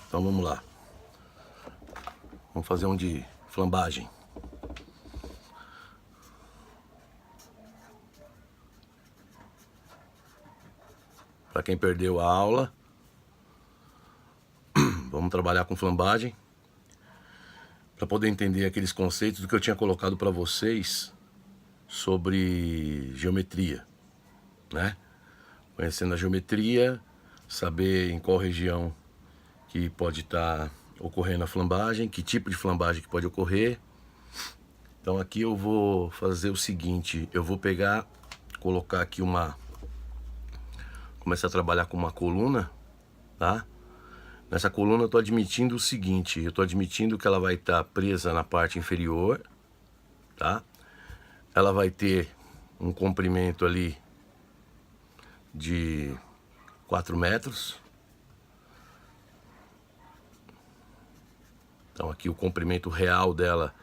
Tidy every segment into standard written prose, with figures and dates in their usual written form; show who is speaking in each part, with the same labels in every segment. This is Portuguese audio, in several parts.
Speaker 1: Então vamos lá. Vamos fazer um de flambagem. Para quem perdeu a aula, vamos trabalhar com flambagem para poder entender aqueles conceitos do que eu tinha colocado para vocês sobre geometria, né? Conhecendo a geometria, saber em qual região que pode estar ocorrendo a flambagem, que tipo de flambagem que pode ocorrer. Então aqui eu vou fazer o seguinte, eu vou pegar, colocar aqui começar a trabalhar com uma coluna, tá? Nessa coluna eu estou admitindo o seguinte, eu estou admitindo que ela vai estar presa na parte inferior, tá? Ela vai ter um comprimento ali de 4 metros. Então aqui o comprimento real dela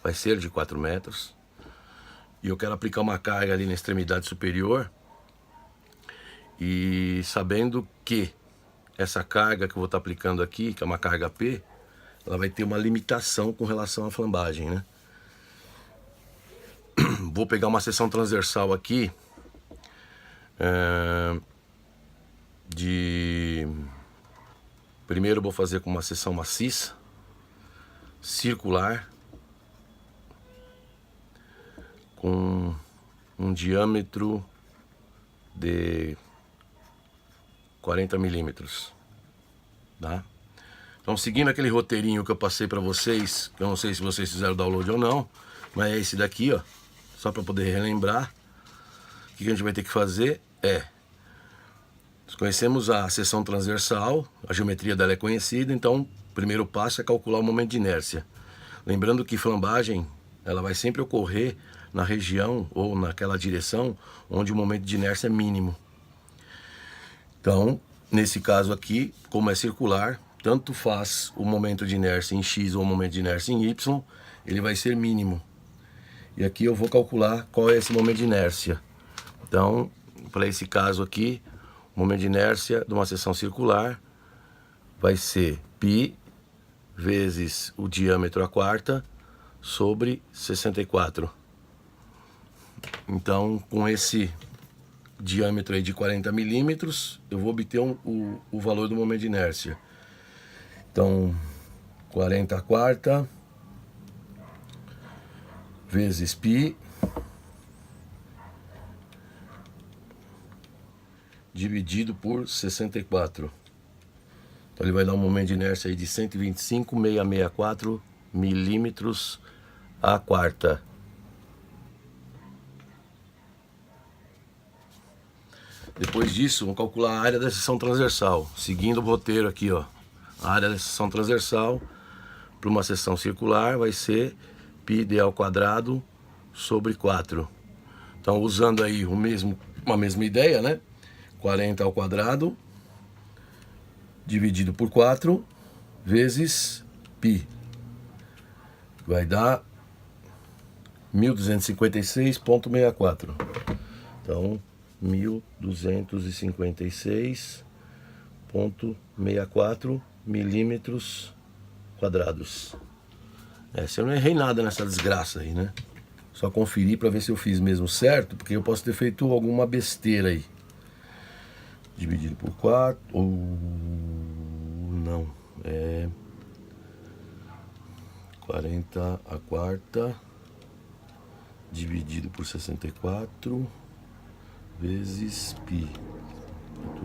Speaker 1: vai ser de 4 metros. E eu quero aplicar uma carga ali na extremidade superior. E sabendo que essa carga que eu vou estar aplicando aqui, que é uma carga P, ela vai ter uma limitação com relação à flambagem, né? Vou pegar uma seção transversal aqui Primeiro eu vou fazer com uma seção maciça, circular, com um diâmetro de 40 milímetros, tá? Então, seguindo aquele roteirinho que eu passei para vocês, que eu não sei se vocês fizeram download ou não, mas é esse daqui, ó, só para poder relembrar. O que a gente vai ter que fazer é, nós conhecemos a seção transversal, a geometria dela é conhecida, então o primeiro passo é calcular o momento de inércia. Lembrando que flambagem, ela vai sempre ocorrer na região ou naquela direção onde o momento de inércia é mínimo. Então, nesse caso aqui, como é circular, tanto faz o momento de inércia em X ou o momento de inércia em Y, ele vai ser mínimo. E aqui eu vou calcular qual é esse momento de inércia. Então, para esse caso aqui, o momento de inércia de uma seção circular vai ser π vezes o diâmetro à quarta sobre 64. Então, com esse diâmetro aí de 40 milímetros, eu vou obter o valor do momento de inércia. Então, 40 à quarta vezes π dividido por 64. Então ele vai dar um momento de inércia aí de 125,664 milímetros à quarta. Depois disso, vamos calcular a área da seção transversal, seguindo o roteiro aqui, ó. A área da seção transversal para uma seção circular vai ser πd ao quadrado sobre 4. Então, usando aí uma mesma ideia, né? 40 ao quadrado dividido por 4 vezes π. Vai dar 1256,64. Então, 1256,64 milímetros quadrados. Se eu não errei nada nessa desgraça aí, né? Só conferir para ver se eu fiz mesmo certo, porque eu posso ter feito alguma besteira aí. Dividido por 4, ou não, é 40 à quarta dividido por 64 vezes π.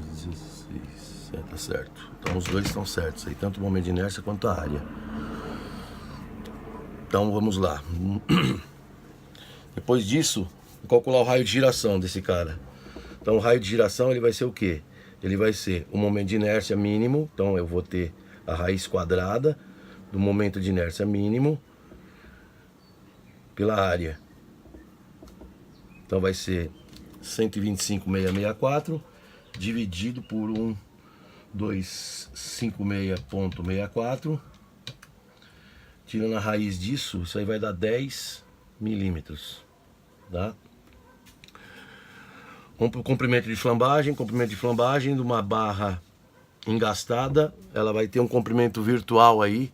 Speaker 1: 16, tá certo. Então os dois estão certos aí, tanto o momento de inércia quanto a área. Então vamos lá. Depois disso, vou calcular o raio de giração desse cara. Então o raio de giração ele vai ser o quê? Ele vai ser o momento de inércia mínimo, então eu vou ter a raiz quadrada do momento de inércia mínimo pela área. Então vai ser 125,664 dividido por 1256,64. Tirando a raiz disso, isso aí vai dar 10 milímetros, tá? Vamos para o comprimento de flambagem. Comprimento de flambagem de uma barra engastada, ela vai ter um comprimento virtual aí,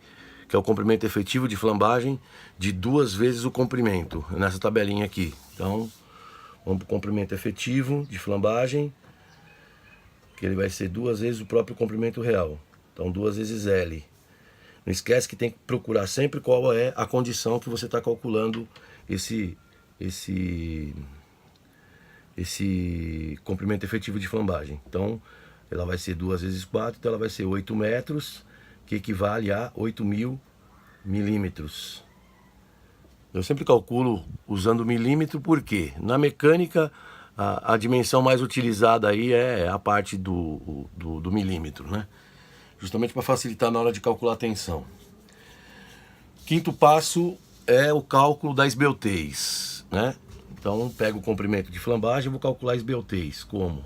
Speaker 1: que é o comprimento efetivo de flambagem, de 2 vezes o comprimento, nessa tabelinha aqui. Então, vamos para o comprimento efetivo de flambagem, que ele vai ser 2 vezes o próprio comprimento real. Então, 2 vezes L. Não esquece que tem que procurar sempre qual é a condição que você está calculando esse comprimento efetivo de flambagem. Então, ela vai ser 2 vezes 4, então ela vai ser 8 metros, que equivale a 8.000 milímetros. Eu sempre calculo usando milímetro, porque na mecânica a dimensão mais utilizada aí é a parte do milímetro, né? Justamente para facilitar na hora de calcular a tensão. Quinto passo é o cálculo da esbeltez, né? Então, pego o comprimento de flambagem e vou calcular a esbeltez como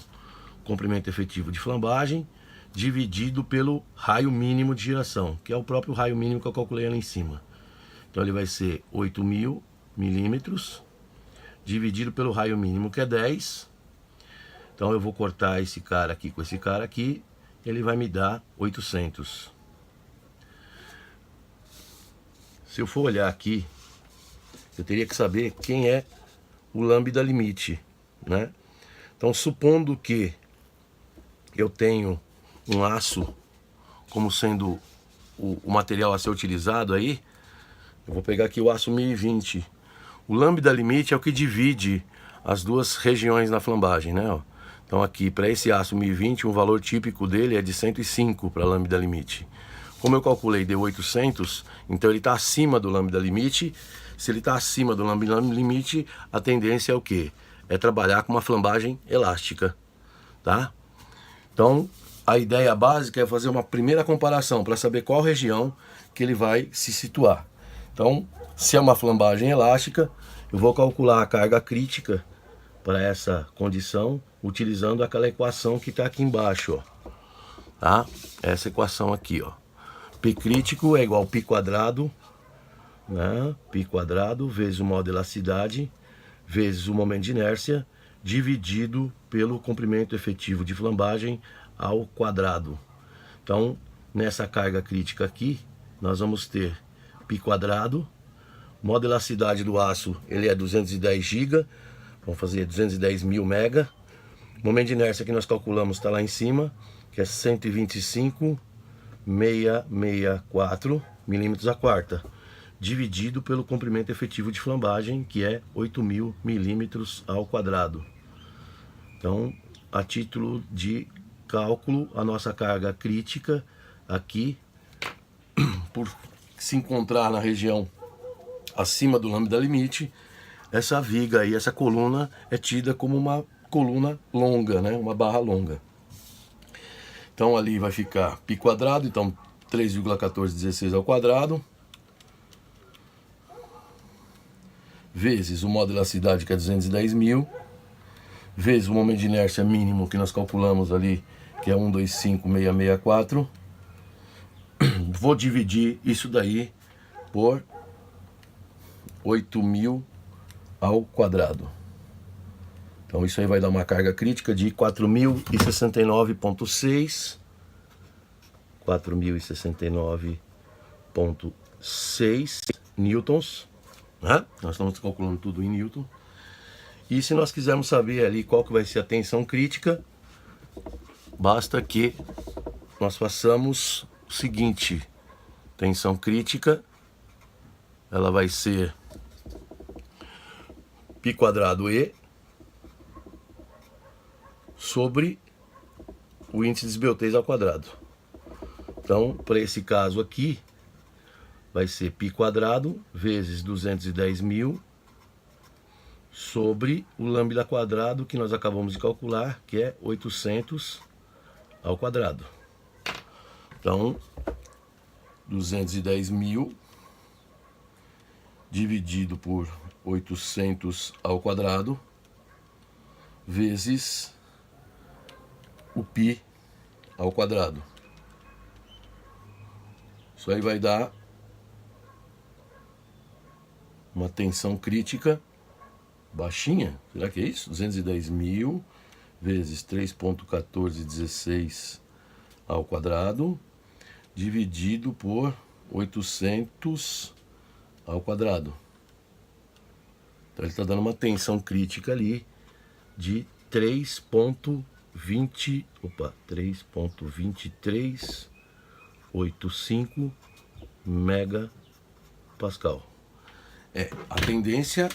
Speaker 1: comprimento efetivo de flambagem dividido pelo raio mínimo de giração, que é o próprio raio mínimo que eu calculei ali em cima. Então, ele vai ser 8.000 milímetros dividido pelo raio mínimo, que é 10. Então, eu vou cortar esse cara aqui com esse cara aqui, ele vai me dar 800. Se eu for olhar aqui, eu teria que saber quem é o lambda limite, né? Então, supondo que eu tenho um aço como sendo o material a ser utilizado aí, eu vou pegar aqui o aço 1020. O lambda limite é o que divide as duas regiões na flambagem, né? Então aqui, para esse aço 1020, um valor típico dele é de 105 para lambda limite. Como eu calculei, deu 800, então ele está acima do lambda limite. Se ele está acima do lambda limite, a tendência é o quê? É trabalhar com uma flambagem elástica, tá? Então, a ideia básica é fazer uma primeira comparação para saber qual região que ele vai se situar. Então, se é uma flambagem elástica, eu vou calcular a carga crítica para essa condição, utilizando aquela equação que está aqui embaixo, ó. Tá? Essa equação aqui, ó. P crítico é igual a π quadrado, né? Π quadrado vezes o modo de elasticidade, vezes o momento de inércia, dividido pelo comprimento efetivo de flambagem ao quadrado. Então, nessa carga crítica aqui, nós vamos ter π quadrado, modo de elasticidade do aço, ele é 210 GB, vamos fazer 210 mil mega. O momento de inércia que nós calculamos está lá em cima, que é 125,664 milímetros a quarta, dividido pelo comprimento efetivo de flambagem, que é 8.000 milímetros ao quadrado. Então, a título de cálculo, a nossa carga crítica aqui, por se encontrar na região acima do lambda limite, essa viga aí, essa coluna é tida como uma coluna longa, né? Uma barra longa. Então ali vai ficar π quadrado, então 3,1416 ao quadrado, vezes o modo de elasticidade, que é 210 mil, vezes o momento de inércia mínimo que nós calculamos ali, que é 125,664. Vou dividir isso daí por 8.000 ao quadrado. Então isso aí vai dar uma carga crítica de 4.069,6 newtons, né? Nós estamos calculando tudo em newton. E se nós quisermos saber ali qual que vai ser a tensão crítica, basta que nós façamos o seguinte: tensão crítica, ela vai ser π quadrado E sobre o índice de esbeltez ao quadrado. Então, para esse caso aqui, vai ser π quadrado vezes 210 mil sobre o lambda quadrado que nós acabamos de calcular, que é 800 ao quadrado. Então, 210 mil dividido por 800 ao quadrado vezes o π ao quadrado. Isso aí vai dar uma tensão crítica baixinha. Será que é isso? 210 mil vezes 3,1416 ao quadrado dividido por 800 ao quadrado. Então ele está dando uma tensão crítica ali de 3.2385 megapascal. A tendência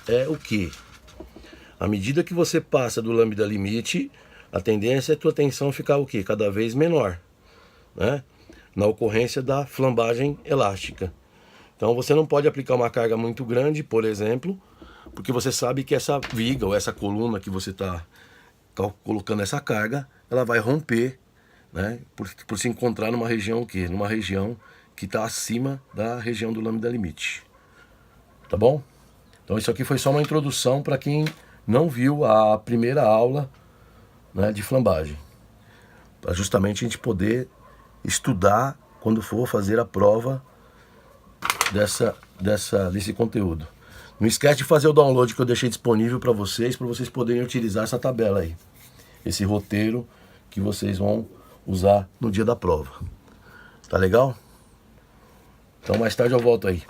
Speaker 1: é o quê? À medida que você passa do lambda limite, a tendência é a tua tensão ficar o quê? Cada vez menor, né? Na ocorrência da flambagem elástica. Então você não pode aplicar uma carga muito grande, por exemplo, porque você sabe que essa viga ou essa coluna que você está colocando essa carga, ela vai romper, né? Por se encontrar numa região o quê? Numa região que está acima da região do lambda limite. Tá bom? Então isso aqui foi só uma introdução para quem não viu a primeira aula, né, de flambagem, para justamente a gente poder estudar quando for fazer a prova desse conteúdo. Não esquece de fazer o download que eu deixei disponível para vocês poderem utilizar essa tabela aí, esse roteiro que vocês vão usar no dia da prova. Tá legal? Então mais tarde eu volto aí.